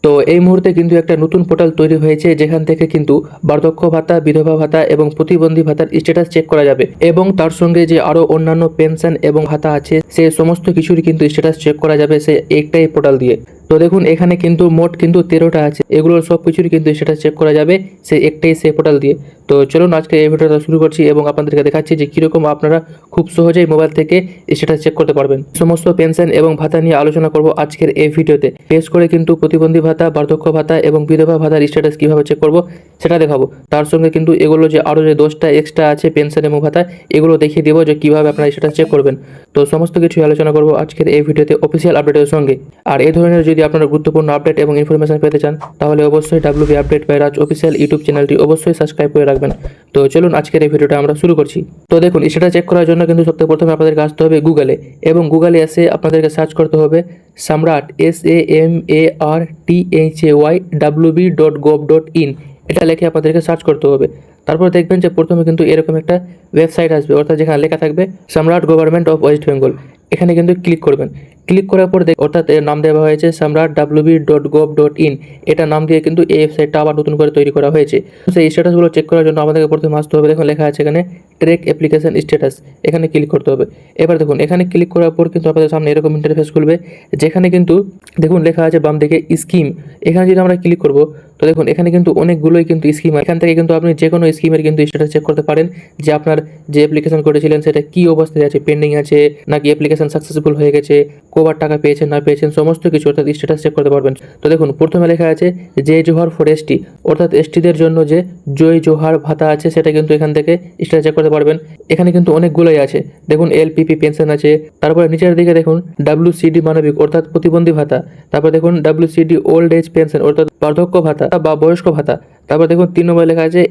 তো এই মুহূর্তে কিন্তু একটা নতুন পোর্টাল তৈরি হয়েছে, যেখান থেকে কিন্তু বার্ধক্য ভাতা, বিধবা ভাতা এবং প্রতিবন্ধী ভাতার স্ট্যাটাস চেক করা যাবে, এবং তার সঙ্গে যে আরো অন্যান্য পেনশন এবং ভাতা আছে সে সমস্ত কিছুরই কিন্তু স্ট্যাটাস চেক করা যাবে সে একটাই পোর্টাল দিয়ে। তো দেখুন এখানে কিন্তু মোট কিন্তু 13টা আছে, এগুলোর সব কিছুরই কিন্তু স্ট্যাটাস চেক করা যাবে সে একটাই সে পোর্টাল দিয়ে। তো চলুন আজকে এই ভিডিওটা শুরু করছি এবং আপনাদেরকে দেখাচ্ছি যে কীরকম আপনারা খুব সহজেই মোবাইল থেকে স্ট্যাটাস চেক করতে পারবেন। সমস্ত পেনশন এবং ভাতা নিয়ে আলোচনা করব আজকের এই ভিডিওতে। বিশেষ করে কিন্তু প্রতিবন্ধী ভাতা, বার্ধক্য ভাতা এবং বিধবা ভাতার স্ট্যাটাস কীভাবে চেক করব সেটা দেখাবো। তার সঙ্গে কিন্তু এগুলো যে আরও যে 10টা এক্সট্রা আছে পেনশন এবং ভাতা, এগুলো দেখিয়ে দেবো যে কীভাবে আপনারা স্ট্যাটাস চেক করবেন। তো সমস্ত কিছু আলোচনা করব আজকের এই ভিডিওতে অফিসিয়াল আপডেটের সঙ্গে। আর এই ধরনের যদি আপনারা গুরুত্বপূর্ণ আপডেট এবং ইনফরমেশন পেতে চান তাহলে অবশ্যই WB update by Raj official YouTube চ্যানেলটি অবশ্যই সাবস্ক্রাইব করে রাখবেন। তো চলুন আজকের এই ভিডিওটা আমরা শুরু করছি। তো দেখুন সেটা চেক করার জন্য কিন্তু সবথেকে প্রথমে আপনাদেরকে আসতে হবে গুগলে, এবং গুগলে এসে আপনাদেরকে সার্চ করতে হবে সম্রাট SAMARTHAYWB.gov.in, এটা লিখে আপনাদেরকে সার্চ করতে হবে। তারপর দেখবেন যে প্রথমে কিন্তু এরকম একটা ওয়েবসাইট আসবে, অর্থাৎ যেখানে লেখা থাকবে সম্রাট গভর্নমেন্ট অফ ওয়েস্ট বেঙ্গল। এখানে কিন্তু ক্লিক করবেন। ক্লিক করার পর অর্থাৎ এর নাম দেওয়া হয়েছে সম্রাট WB.gov.in, এটা নাম দিয়ে কিন্তু এই ওয়েবসাইটটা আবার নতুন করে তৈরি করা হয়েছে। সেই স্ট্যাটাসগুলো চেক করার জন্য আমাদেরকে প্রথমে আসতে হবে। দেখুন লেখা আছে এখানে ট্র্যাক অ্যাপ্লিকেশন স্ট্যাটাস, এখানে ক্লিক করতে হবে। এবার দেখুন এখানে ক্লিক করার পর কিন্তু আপনাদের সামনে এরকম ইন্টারফেস খুলবে, যেখানে কিন্তু দেখুন লেখা আছে বাম দিকে স্কিম। এখানে যদি আমরা ক্লিক করব তো দেখুন এখানে কিন্তু অনেকগুলোই কিন্তু স্কিম, এখান থেকে কিন্তু আপনি যে কোনো স্কিমের কিন্তু স্ট্যাটাস চেক করতে পারেন, যে আপনার যে অ্যাপ্লিকেশন করেছিলেন সেটা কি অবস্থায় আছে, পেন্ডিং আছে নাকি অ্যাপ্লিকেশন সাকসেসফুল হয়ে গেছে, কবার টাকা পেয়েছেন না পেয়েছেন সমস্ত কিছু অর্থাৎ স্ট্যাটাস চেক করতে পারবেন। তো দেখুন প্রথমে লেখা আছে জয় জোহার ফর এসটি, অর্থাৎ এসটিদের জন্য যে জয় জোহার ভাতা আছে সেটা কিন্তু এখান থেকে স্ট্যাটাস চেক করতে পারবেন। এখানে কিন্তু অনেকগুলোই আছে, দেখুন LPP পেনশন আছে, তারপরে নিচের দিকে দেখুন WCD মানবিক অর্থাৎ প্রতিবন্ধী ভাতা, তারপর দেখুন WCD ওল্ড এজ পেনশন অর্থাৎ বার্ধক্য ভাতা বা বয়স্ক ভাতা, তারপর দেখুন 3 নম্বরে লেখা আছে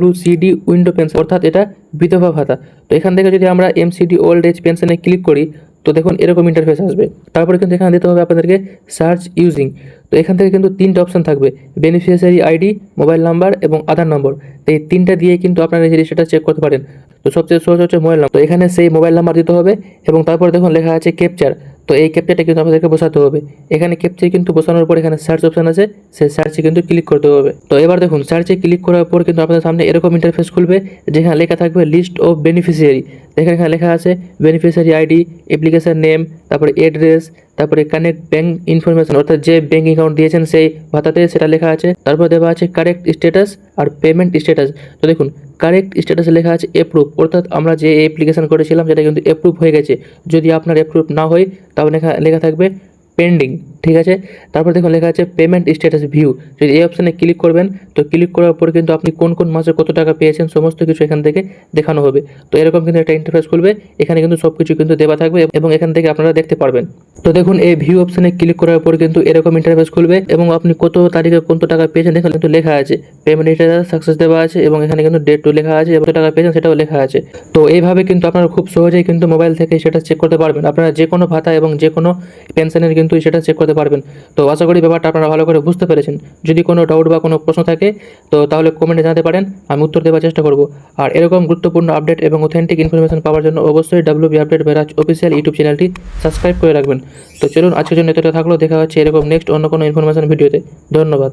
WCD উইন্ডো পেনশন অর্থাৎ এটা বিধবা ভাতা। তো এখান থেকে যদি আমরা MCD ওল্ড এজ পেনশনে ক্লিক করি তো দেখুন এরকম ইন্টারফেস আসবে। তারপরে কিন্তু এখানে দিতে হবে আপনাদেরকে সার্চ ইউজিং। তো এখান থেকে কিন্তু 3টা অপশন থাকবে, বেনিফিশিয়ারি ID, মোবাইল নাম্বার এবং আধার নম্বর। তো এই 3টা দিয়ে কিন্তু আপনারা নিজের সেটা চেক করতে পারেন। তো সবচেয়ে সহজ হচ্ছে মোবাইল নাম্বার, তো এখানে সেই মোবাইল নাম্বার দিতে হবে এবং তারপর দেখুন লেখা আছে ক্যাপচার। তো এই ক্যাপচারটা কিন্তু আপনাদেরকে বসাতে হবে। এখানে ক্যাপচার কিন্তু বসানোর পর এখানে সার্চ অপশন আছে, সেই সার্চে কিন্তু ক্লিক করতে হবে। তো এবার দেখুন সার্চে ক্লিক করার পর কিন্তু আপনাদের সামনে এরকম ইন্টারফেস খুলবে, যেখানে লেখা থাকবে লিস্ট অফ বেনিফিশিয়ারি। এখানে লেখা আছে বেনিফিশিয়ারি ID, অ্যাপ্লিকেশন নেম, তারপরে অ্যাড্রেস, তারপরে কানেক্ট ব্যাঙ্ক ইনফরমেশন অর্থাৎ যে ব্যাঙ্ক অ্যাকাউন্ট দিয়েছেন সেই ভাতাতে সেটা লেখা আছে। তারপর দেওয়া আছে কারেক্ট স্ট্যাটাস আর পেমেন্ট স্ট্যাটাস। তো দেখুন কারেক্ট স্ট্যাটাসে লেখা আছে অ্যাপ্রুভ, অর্থাৎ আমরা যে অ্যাপ্লিকেশন করেছিলাম সেটা কিন্তু অ্যাপ্রুভ হয়ে গেছে। যদি আপনার অ্যাপ্রুভ না হয় তাহলে লেখা থাকবে পেন্ডিং, ঠিক আছে। তারপর দেখুন লেখা আছে পেমেন্ট স্ট্যাটাস ভিউ, যদি এই অপশানে ক্লিক করবেন তো ক্লিক করার পর কিন্তু আপনি কোন কোন মাসে কত টাকা পেয়েছেন সমস্ত কিছু এখান থেকে দেখানো হবে। তো এরকম কিন্তু একটা ইন্টারফেস খুলবে, এখানে কিন্তু সব কিছু কিন্তু দেওয়া থাকবে এবং এখান থেকে আপনারা দেখতে পারবেন। তো দেখুন এই ভিউ অপশানে ক্লিক করার পর কিন্তু এরকম ইন্টারফেস খুলবে এবং আপনি কত তারিখে কত টাকা পেয়েছেন দেখুন কিন্তু লেখা আছে, পেমেন্ট স্ট্যাটাস সাকসেস দেওয়া আছে এবং এখানে কিন্তু ডেটও লেখা আছে এবং কত টাকা পেয়েছেন সেটাও লেখা আছে। তো এইভাবে কিন্তু আপনারা খুব সহজেই কিন্তু মোবাইল থেকে সেটা চেক করতে পারবেন। আপনারা যে কোনো ভাতা এবং যে কোনো পেনশনের কিন্তু সেটা চেক করতে পারবেন। তো আশা করি ব্যাপারটা আপনারা ভালো করে বুঝতে পেরেছেন। যদি কোনো ডাউট বা কোনো প্রশ্ন থাকে তো তাহলে কমেন্টে জানাতে পারেন, আমি উত্তর দেওয়ার চেষ্টা করব। আর এরকম গুরুত্বপূর্ণ আপডেট এবং অথেন্টিক ইনফরমেশন পাওয়ার জন্য অবশ্যই WB update by Raj official YouTube চ্যানেলটি সাবস্ক্রাইব করে রাখবেন। তো চলুন আজকের জন্য এতটা থাকলো, দেখা হচ্ছে এরকম নেক্সট অন্য কোনো ইনফরমেশন ভিডিওতে। ধন্যবাদ।